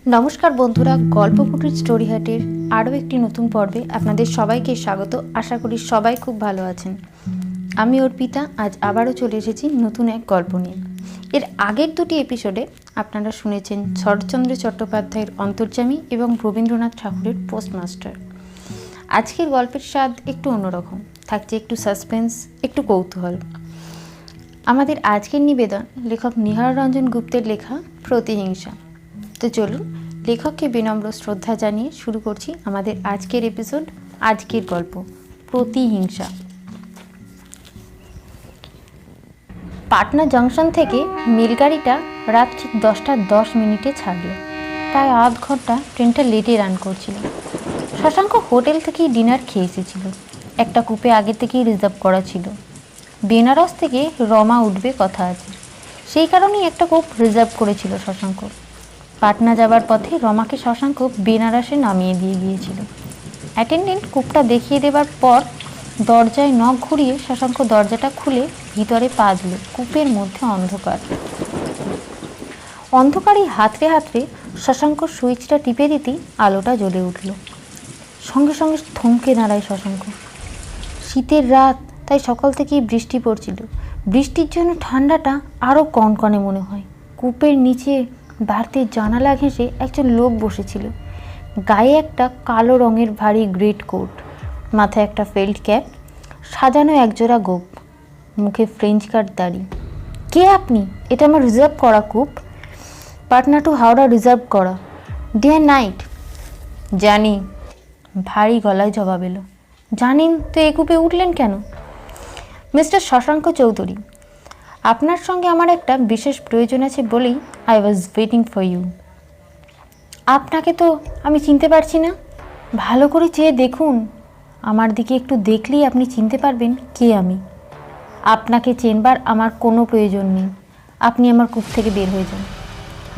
নমস্কার বন্ধুরা, গল্পকুটির স্টোরি হাটের আরও একটি নতুন পর্বে আপনাদের সবাইকে স্বাগত। আশা করি সবাই খুব ভালো আছেন। আমি অর্পিতা আজ আবারও চলে এসেছি নতুন এক গল্প নিয়ে। এর আগের দুটি এপিসোডে আপনারা শুনেছেন শরৎচন্দ্র চট্টোপাধ্যায়ের অন্তর্যামী এবং রবীন্দ্রনাথ ঠাকুরের পোস্টমাস্টার। আজকের গল্পের স্বাদ একটু অন্যরকম, থাকছে একটু সাসপেন্স, একটু কৌতূহল। আমাদের আজকের নিবেদন লেখক নিহার রঞ্জন গুপ্তের লেখা প্রতিহিংসা। তো চলুন লেখককে বিনম্র শ্রদ্ধা জানিয়ে শুরু করছি আমাদের আজকের এপিসোড, আজকের গল্প প্রতিহিংসা। পাটনা জংশন থেকে মেলগাড়িটা রাত ঠিক 10:10 ছাড়ল। প্রায় আধ ঘন্টা ট্রেনটা লেটে রান করছিল। শশাঙ্ক হোটেল থেকেই ডিনার খেয়ে এসেছিল। একটা কুপে আগে থেকেই রিজার্ভ করা ছিল। বেনারস থেকে রমা উঠবে কথা আছে, সেই কারণেই একটা কুপ রিজার্ভ করেছিল শশাঙ্ক। পাটনা যাবার পথে রমাকে শশাঙ্ক বেনারসে নামিয়ে দিয়ে গিয়েছিল। অ্যাটেন্ডেন্ট কূপটা দেখিয়ে দেবার পর দরজায় নখ ঘুরিয়ে শশাঙ্ক দরজাটা খুলে ভিতরে পা দিল। কূপের মধ্যে অন্ধকার। অন্ধকারে হাতড়ে হাতড়ে শশাঙ্ক সুইচটা টিপে দিতেই আলোটা জ্বলে উঠল। সঙ্গে সঙ্গে থমকে দাঁড়ায় শশাঙ্ক। শীতের রাত, তাই সকাল থেকেই বৃষ্টি পড়ছিল। বৃষ্টির জন্য ঠান্ডাটা আরও কনকনে মনে হয়। কূপের নিচে বাড়িতে জানালা ঘেঁষে একজন লোক বসেছিল। গায়ে একটা কালো রঙের ভারী গ্রেট কোট, মাথায় একটা ফেল্ট ক্যাপ, সাজানো একজোড়া গোপ, মুখে ফ্রেঞ্চ কাট দাড়ি। কে আপনি? এটা আমার রিজার্ভ করা কূপ, পাটনা টু হাওড়া রিজার্ভ করা, ডে অ্যান্ড নাইট। জানি, ভারী গলায় জবাব এলো। জানেন তো এই কূপে উঠলেন কেন? মিস্টার শশাঙ্ক চৌধুরী, আপনার সঙ্গে আমার একটা বিশেষ প্রয়োজন আছে বলেই I was waiting for you. আপনাকে তো আমি চিনতে পারছি না। ভালো করে চেয়ে দেখুন, আমার দিকে একটু দেখলেই আপনি চিনতে পারবেন কে আমি। আপনাকে চেনবার আমার কোনো প্রয়োজন নেই। আপনি আমার কূপ থেকে বের হয়ে যান,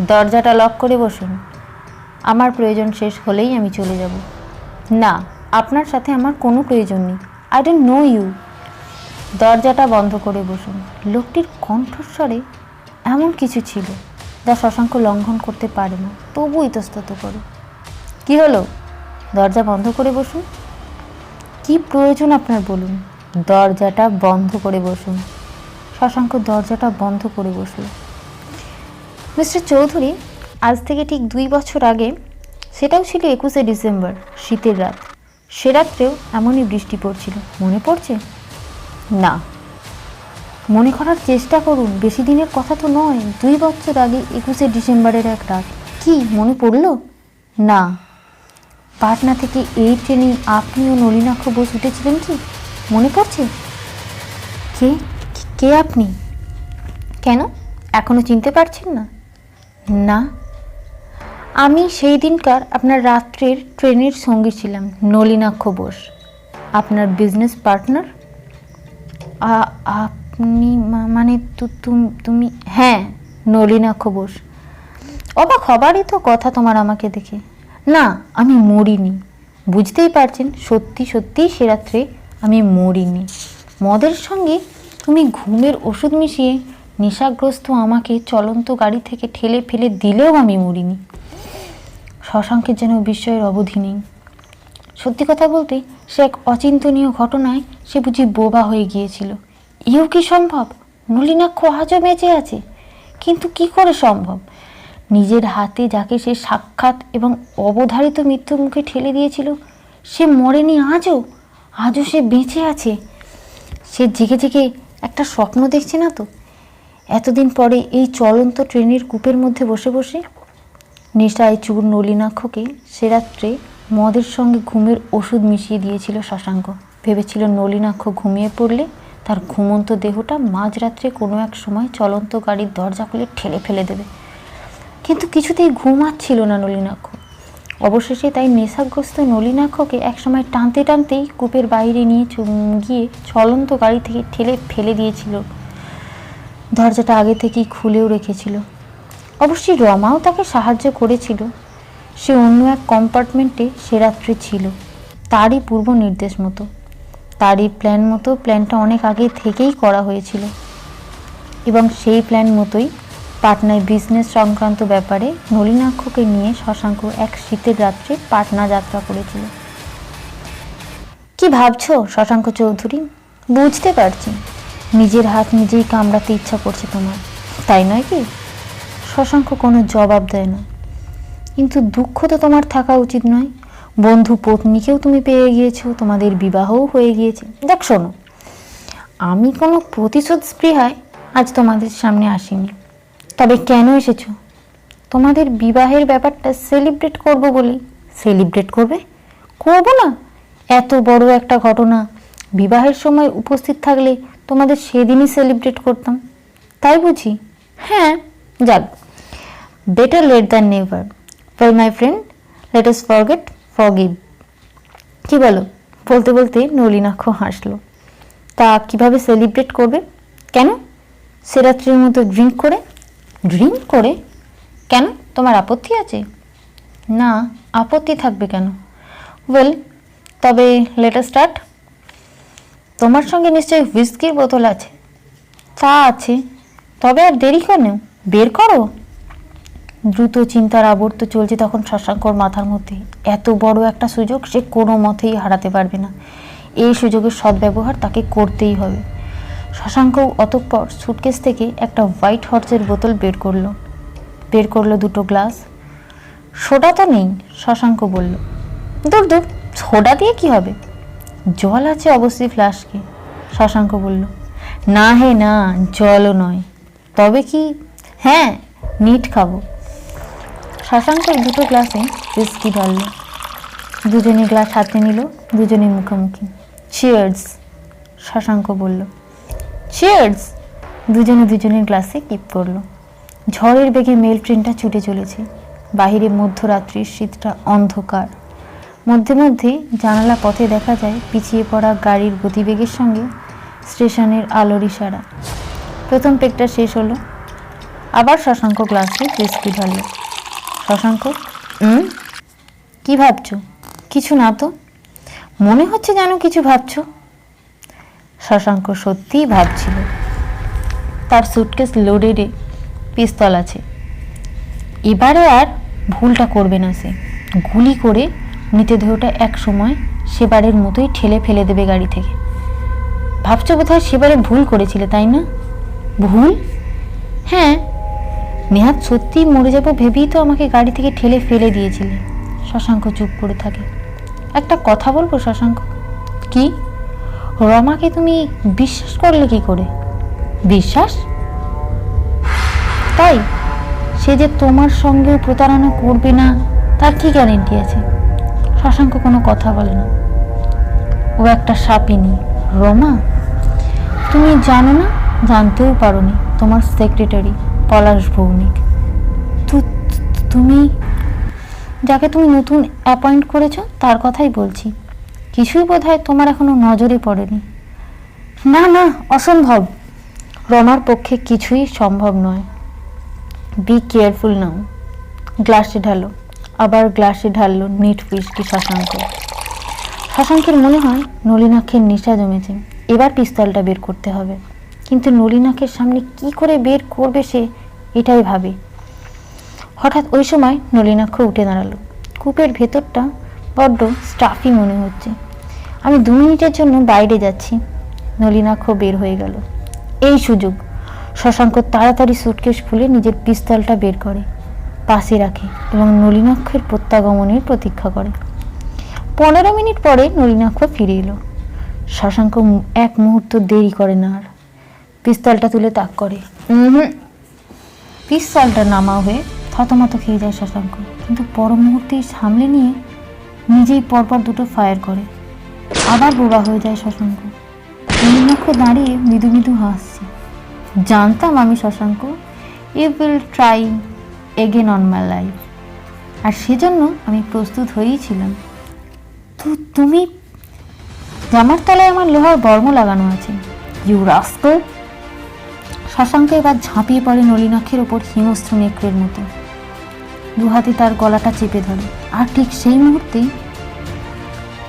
দরজাটা লক করে বসুন। আমার প্রয়োজন শেষ হলেই আমি চলে যাব। না, আপনার সাথে আমার কোনো প্রয়োজন নেই। I don't know you. দরজাটা বন্ধ করে বসুন। লোকটির কণ্ঠস্বরে এমন কিছু ছিল যা শশাঙ্ক লঙ্ঘন করতে পারে না, তবু ইতস্তত করে। কি হলো? দরজা বন্ধ করে বসুন। কি প্রয়োজন আপনার বলুন। দরজাটা বন্ধ করে বসুন। শশাঙ্ক দরজাটা বন্ধ করে বসল। মিস্টার চৌধুরী, আজ থেকে ঠিক 2 বছর আগে, সেটাও ছিল 21শে ডিসেম্বর, শীতের রাত। সে রাত্রেও এমনই বৃষ্টি পড়ছিল। মনে পড়ছে? না, মনে করার চেষ্টা করুন। বেশি দিনের কথা তো নয়। 2 বছর আগে 21শে ডিসেম্বরের এক রাত। কি মনে পড়ল না? পাটনা থেকে এই ট্রেনে আপনি ও নলিনাক্ষ বোস উঠেছিলেন কি মনে পড়ছে? কে কে আপনি? কেন এখনো চিনতে পারছেন না? না, আমি সেই দিনকার আপনার রাত্রের ট্রেনের সঙ্গী ছিলাম, নলিনাক্ষ বোস, আপনার বিজনেস পার্টনার। আপনি মানে তুমি? হ্যাঁ, নলিনাক্ষ বোস। অবাক হবারই তো কথা তোমার আমাকে দেখে। না, আমি মরিনি। বুঝতেই পারছেন, সত্যি সত্যিই সে রাত্রে আমি মরিনি। মদের সঙ্গে তুমি ঘুমের ওষুধ মিশিয়ে নেশাগ্রস্ত আমাকে চলন্ত গাড়ি থেকে ঠেলে ফেলে দিলেও আমি মরিনি। শশাঙ্কের যেন বিস্ময়ের অবধি নেই। সত্যি কথা বলতে, সে এক অচিন্তনীয় ঘটনায় সে বুঝি বোবা হয়ে গিয়েছিল। এও কি সম্ভব? নলিনাক্ষ আজও বেঁচে আছে। কিন্তু কি করে সম্ভব? নিজের হাতে যাকে সে সাক্ষাৎ এবং অবধারিত মৃত্যুর মুখে ঠেলে দিয়েছিল, সে মরেনি আজও। আজও সে বেঁচে আছে। সে জেগে জেগে একটা স্বপ্ন দেখছে না তো? এতদিন পরে এই চলন্ত ট্রেনের কূপের মধ্যে বসে বসে নেশায় চুর নলিনাক্ষকে সে রাত্রে মদের সঙ্গে ঘুমের ওষুধ মিশিয়ে দিয়েছিল শশাঙ্ক। ভেবেছিল নলিনাক্ষ ঘুমিয়ে পড়লে তার ঘুমন্ত দেহটা মাঝরাত্রে কোনো এক সময় চলন্ত গাড়ির দরজা খুলে ঠেলে ফেলে দেবে। কিন্তু কিছুতেই ঘুমাচ্ছিল না নলিনাক্ষ। অবশেষে তাই নেশাগ্রস্ত নলিনাক্ষকে একসময় টানতে টানতেই কূপের বাইরে নিয়ে গিয়ে চলন্ত গাড়ি থেকে ঠেলে ফেলে দিয়েছিল। দরজাটা আগে থেকেই খুলেও রেখেছিল। অবশ্যই রমাও তাকে সাহায্য করেছিল। সে অন্য এক কম্পার্টমেন্টে সে রাত্রে ছিল, তারই পূর্ব নির্দেশ মতো, তারই প্ল্যান মতো। প্ল্যানটা অনেক আগে থেকেই করা হয়েছিল এবং সেই প্ল্যান মতোই পাটনায় বিজনেস সংক্রান্ত ব্যাপারে নলিনাক্ষকে নিয়ে শশাঙ্ক এক শীতের রাত্রে পাটনা যাত্রা করেছিল। কি ভাবছো শশাঙ্ক চৌধুরী? বুঝতে পারছি নিজের হাত নিজেই কামড়াতে ইচ্ছা করছে তোমার, তাই নয় কি? শশাঙ্ক কোনো জবাব দেয় না। কিন্তু দুঃখ তো তোমার থাকা উচিত নয়। বন্ধু পত্নীকেও তুমি পেয়ে গিয়েছো, তোমাদের বিবাহও হয়ে গিয়েছে। দেখ শোনো, আমি কোনো প্রতিশোধ স্পৃহায় আজ তোমাদের সামনে আসিনি। তবে কেন এসেছো? তোমাদের বিবাহের ব্যাপারটা সেলিব্রেট করব বলেই। সেলিব্রেট করবে? করবো না? এত বড় একটা ঘটনা, বিবাহের সময় উপস্থিত থাকলে তোমাদের সেদিনই সেলিব্রেট করতাম, তাই বুঝি? হ্যাঁ, যাক, better late than never. Well my friend, let us forget, forgive. কি বলো? বলতে বলতে নলিনাক্ষ হাসলো। তা কিভাবে সেলিব্রেট করবে? কেন? সে রাত্রির মতো ড্রিঙ্ক করে? ড্রিঙ্ক করে? কেন, তোমার আপত্তি আছে? না, আপত্তি থাকবে কেন? ওয়েল, তবে লেট আস স্টার্ট। তোমার সঙ্গে নিশ্চয়ই হুইস্কির বোতল আছে? তা আছে, তবে আর দেরি কেন, বের করো। দ্রুত চিন্তার আবর্ত চলছে তখন শশাঙ্কর মাথার মধ্যে। এত বড় একটা সুযোগ সে কোনো মতেই হারাতে পারবে না। এই সুযোগের সদ্ব্যবহার তাকে করতেই হবে। শশাঙ্ক অতঃপর সুটকেস থেকে একটা হোয়াইট হর্সের বোতল বের করলো দুটো গ্লাস। সোডা তো নেই, শশাঙ্ক বলল। দূর দূর, সোডা দিয়ে কি হবে? জল আছে অবশ্যই ফ্লাস্কে, শশাঙ্ক বলল। না হে না, জলও নয়। তবে কি? হ্যাঁ, মিট খাবো। শশাঙ্ক দুটো গ্লাসে হুইস্কি ঢালল। দুজনে গ্লাস হাতে নিল, দুজনে মুখোমুখি। চিয়ার্স, শশাঙ্ক বলল। চিয়ার্স। দুজনের গ্লাসে কিপ করলো। ঝড়ের বেগে মেল ট্রেনটা ছুটে চলেছে। বাহিরে মধ্যরাত্রির শীতটা অন্ধকার। মধ্যে মধ্যে জানালা পথে দেখা যায় পিছিয়ে পড়া গাড়ির গতিবেগের সঙ্গে স্টেশনের আলোর ইশারা। প্রথম পেগটা শেষ হলো। আবার শশাঙ্ক গ্লাসে হুইস্কি ঢালল। শশাঙ্ক, কি ভাবছো? কিছু না তো। মনে হচ্ছে যেন কিছু ভাবছো। শশাঙ্ক সত্যিই ভাবছিল। তার সুটকেস লোডেডে পিস্তল আছে। এবারে আর ভুলটা করবে না সে। গুলি করে মৃতদেহটা এক সময় সেবারের মতোই ঠেলে ফেলে দেবে গাড়ি থেকে। ভাবছো বোধহয় সেবারে ভুল করেছিলে, তাই না? ভুল? হ্যাঁ, নেহাত সত্যিই মরে যাবো ভেবেই তো আমাকে গাড়ি থেকে ঠেলে ফেলে দিয়েছিলে। শশাঙ্ক চুপ করে থাকে। একটা কথা বলবো শশাঙ্ক? কি? রমাকে তুমি বিশ্বাস করলে কি করে? বিশ্বাস? তাই? সে যে তোমার সঙ্গেও প্রতারণা করবে না তার কি গ্যারেন্টি আছে? শশাঙ্ক কোনো কথা বলে না। ও একটা সাপিনী। রমা? তুমি জানো না, জানতেও পারোনি। তোমার সেক্রেটারি পলাশ ভৌমিক। তুমি যাকে তুমি নতুন অ্যাপয়েন্ট করেছো তার কথাই বলছি। কিছুই বোধহয় তোমার এখনো নজরে পড়েনি। না না, অসম্ভব। রমার পক্ষে কিছুই সম্ভব নয়। বি কেয়ারফুল নাও। গ্লাসে ঢালো। আবার গ্লাসে ঢাললো নিট হুইস্কি শশাঙ্কের মনে হয় নলিনাক্ষের নেশা জমেছে। এবার পিস্তলটা বের করতে হবে। কিন্তু নলিনাক্ষের সামনে কি করে বের করবে সে, এটাই ভাবে। হঠাৎ ওই সময় নলিনাক্ষ উঠে দাঁড়ালো। কূপের ভেতরটা বড্ড স্টাফি মনে হচ্ছে। আমি 2 মিনিটের জন্য বাইরে যাচ্ছি। নলিনাক্ষ বের হয়ে গেল। এই সুযোগ। শশাঙ্ক তাড়াতাড়ি সুটকেস খুলে নিজের পিস্তলটা বের করে, পাশে রাখে এবং নলিনাক্ষের প্রত্যাগমনের প্রতীক্ষা করে। 15 মিনিট পরে নলিনাক্ষ ফিরে এলো। শশাঙ্ক এক মুহূর্ত দেরি করে না, আর পিস্তলটা তুলে তাক করে। পিস্তলটা নামা হয়ে থতমত খেয়ে যায় শশাঙ্ক, কিন্তু পর মুহূর্তেই সামলে নিয়ে নিজেই পরপর দুটো ফায়ার করে। আবার বোবা হয়ে যায় শশাঙ্ক। নলিনাক্ষ দাঁড়িয়ে মৃদু মৃদু হাসছে। জানতাম আমি Shashanka, you will try again on my life, আর সেজন্য আমি প্রস্তুত হয়েই ছিলাম। তো তুমি? জামার তলায় আমার লোহার বর্ম লাগানো আছে। You rascal! শশাঙ্ক এবার ঝাঁপিয়ে পড়ে নলিনাক্ষের ওপর হিংস্র নেকড়ের মতো। 2 হাতে তার গলাটা চেপে ধরে। আর ঠিক সেই মুহূর্তেই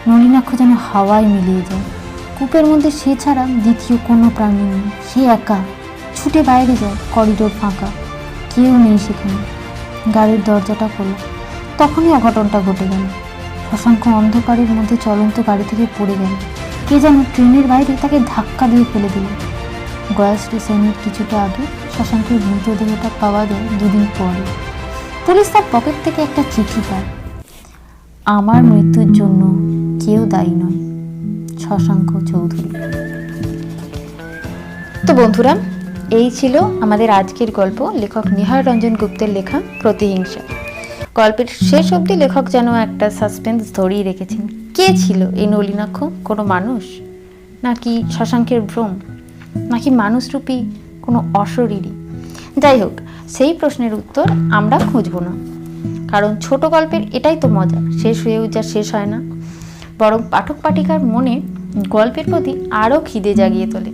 নলিনাক্ষ যেন হাওয়ায় মিলিয়ে যায়। কূপের মধ্যে সে ছাড়া দ্বিতীয় কোনো প্রাণী নেই। সে একা ছুটে বাইরে যায়। করিডোর ফাঁকা, কেউ নেই সেখানে। গাড়ির দরজাটা খোলা, তখনই অঘটনটা ঘটে গেল। শশাঙ্ক অন্ধকারের মধ্যে চলন্ত গাড়ি থেকে পড়ে গেল। কে যেন ট্রেনের বাইরে তাকে ধাক্কা দিয়ে ফেলে দিল। গয়া স্টেশনের কিছুটা আগে শশাঙ্কের মৃতদেহটা পাওয়া যায় 2 দিন পরে। পুলিশ তার পকেট থেকে একটা চিঠি পায়। আমার মৃত্যুর জন্য কেউ দায়ী নয়, শশাঙ্ক চৌধুরী। তো বন্ধুরা, এই ছিল আমাদের আজকের গল্প, লেখক নিহার রঞ্জন গুপ্তের লেখা প্রতিহিংসা। গল্পের শেষ অবধি লেখক যেন একটা সাসপেন্স ধরেই রেখেছেন। কে ছিল এই নলিনাক্ষ? কোনো মানুষ, নাকি শশাঙ্কের ভ্রম, নাকি মানুষরূপী কোনো অশরীরী? যাই হোক, সেই প্রশ্নের উত্তর আমরা খুঁজব না, কারণ ছোট গল্পের এটাই তো মজা, শেষ হয়েও যা শেষ হয় না, বরং পাঠক পাঠিকার মনে গল্পের প্রতি আরও খিদে জাগিয়ে তোলে।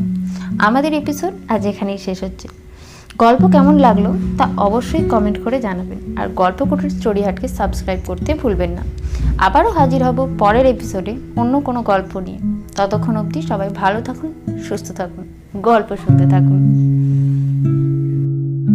আমাদের এপিসোড আজ এখানেই শেষ হচ্ছে। গল্প কেমন লাগলো তা অবশ্যই কমেন্ট করে জানাবেন, আর গল্পকুটির স্টোরি হাটকে সাবস্ক্রাইব করতে ভুলবেন না। আবারও হাজির হব পরের এপিসোডে অন্য কোনো গল্প নিয়ে। ততক্ষণ অবধি সবাই ভালো থাকুন, সুস্থ থাকুন, গল্প শুনতে থাকুন।